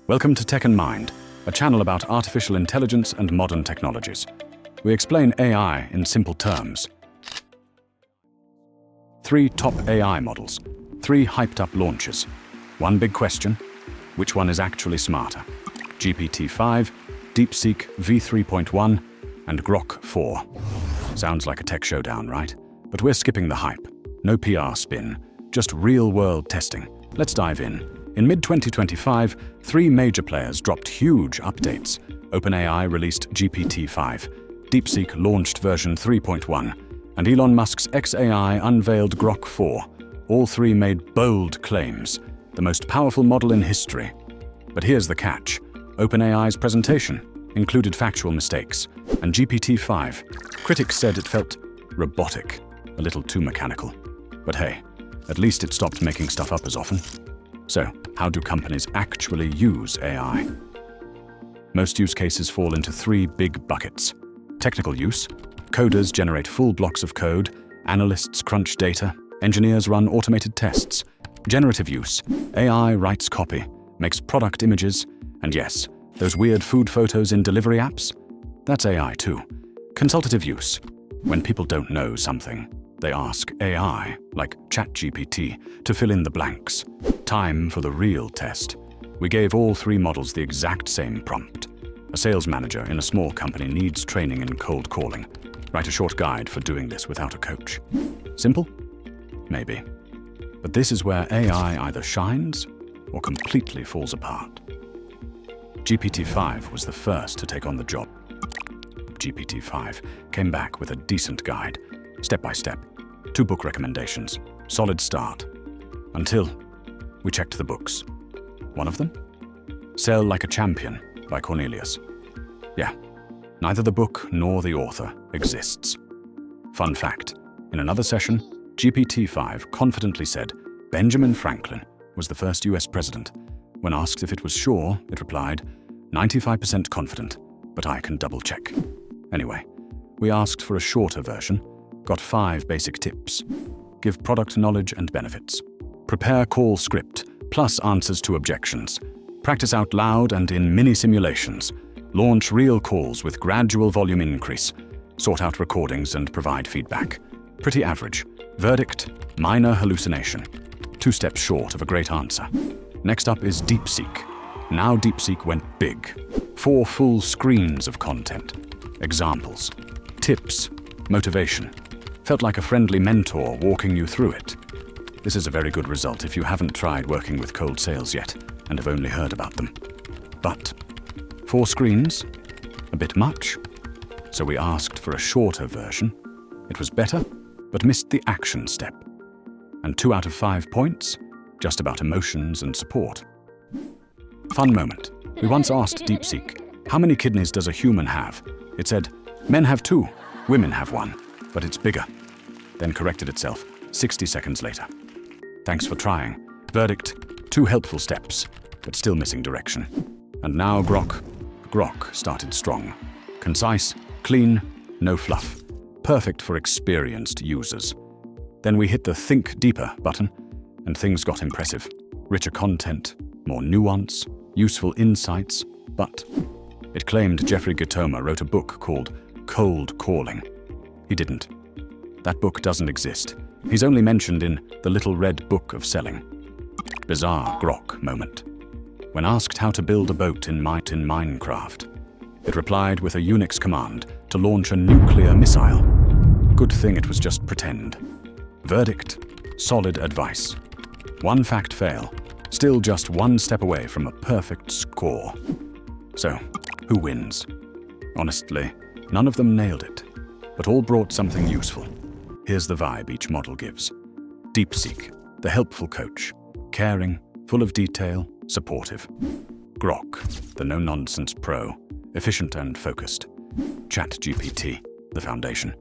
Welcome to Tech and Mind, a channel about artificial intelligence and modern technologies. We explain AI in simple terms. 3 top AI models, 3 hyped-up launches. One big question: which one is actually smarter? GPT-5, DeepSeek V3.1, and Grok-4. Sounds like a tech showdown, right? But we're skipping the hype. No PR spin, just real-world testing. Let's dive in. In mid-2025, 3 major players dropped huge updates. OpenAI released GPT-5, DeepSeek launched version 3.1, and Elon Musk's xAI unveiled Grok-4. All 3 made bold claims, the most powerful model in history. But here's the catch. OpenAI's presentation included factual mistakes, and GPT-5, critics said it felt robotic, a little too mechanical. But hey, at least it stopped making stuff up as often. So, how do companies actually use AI? Most use cases fall into 3 big buckets. Technical use: coders generate full blocks of code, analysts crunch data, engineers run automated tests. Generative use: AI writes copy, makes product images, and yes, those weird food photos in delivery apps? That's AI too. Consultative use: when people don't know something, they ask AI, like ChatGPT, to fill in the blanks. Time for the real test. We gave all 3 models the exact same prompt. A sales manager in a small company needs training in cold calling. Write a short guide for doing this without a coach. Simple? Maybe. But this is where AI either shines or completely falls apart. GPT-5 was the first to take on the job. GPT-5 came back with a decent guide, step by step, 2 book recommendations, solid start. Until we checked the books. One of them? Sell Like a Champion by Cornelius. Yeah, neither the book nor the author exists. Fun fact, in another session, GPT-5 confidently said Benjamin Franklin was the first US president. When asked if it was sure, it replied, 95% confident, but I can double check. Anyway, we asked for a shorter version, got 5 basic tips. Give product knowledge and benefits. Prepare call script, plus answers to objections. Practice out loud and in mini simulations. Launch real calls with gradual volume increase. Sort out recordings and provide feedback. Pretty average. Verdict: minor hallucination. 2 steps short of a great answer. Next up is DeepSeek. Now DeepSeek went big. 4 full screens of content. Examples. Tips. Motivation. Felt like a friendly mentor walking you through it. This is a very good result if you haven't tried working with cold sales yet and have only heard about them. But 4 screens? A bit much? So we asked for a shorter version. It was better, but missed the action step. And 2 out of 5 points? Just about emotions and support. Fun moment. We once asked DeepSeek, how many kidneys does a human have? It said, men have 2, women have 1, but it's bigger. Then corrected itself 60 seconds later. Thanks for trying. Verdict: 2 helpful steps, but still missing direction. And now Grok started strong. Concise, clean, no fluff. Perfect for experienced users. Then we hit the Think Deeper button, and things got impressive. Richer content, more nuance, useful insights, but it claimed Jeffrey Gitomer wrote a book called Cold Calling. He didn't. That book doesn't exist. He's only mentioned in The Little Red Book of Selling. Bizarre Grok moment. When asked how to build a boat in Minecraft, it replied with a Unix command to launch a nuclear missile. Good thing it was just pretend. Verdict: solid advice. 1 fact fail, still just 1 step away from a perfect score. So, who wins? Honestly, none of them nailed it, but all brought something useful. Here's the vibe each model gives. DeepSeek, the helpful coach, caring, full of detail, supportive. Grok, the no-nonsense pro, efficient and focused. ChatGPT, the foundation.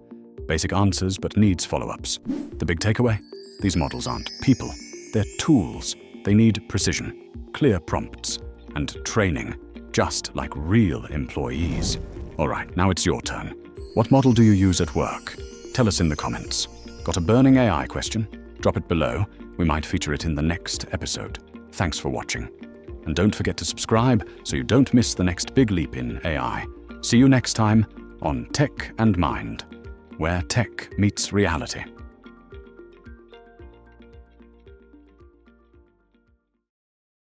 Basic answers but needs follow-ups. The big takeaway? These models aren't people. They're tools. They need precision, clear prompts, and training, just like real employees. All right, now it's your turn. What model do you use at work? Tell us in the comments. Got a burning AI question? Drop it below. We might feature it in the next episode. Thanks for watching. And don't forget to subscribe so you don't miss the next big leap in AI. See you next time on Tech and Mind, where tech meets reality.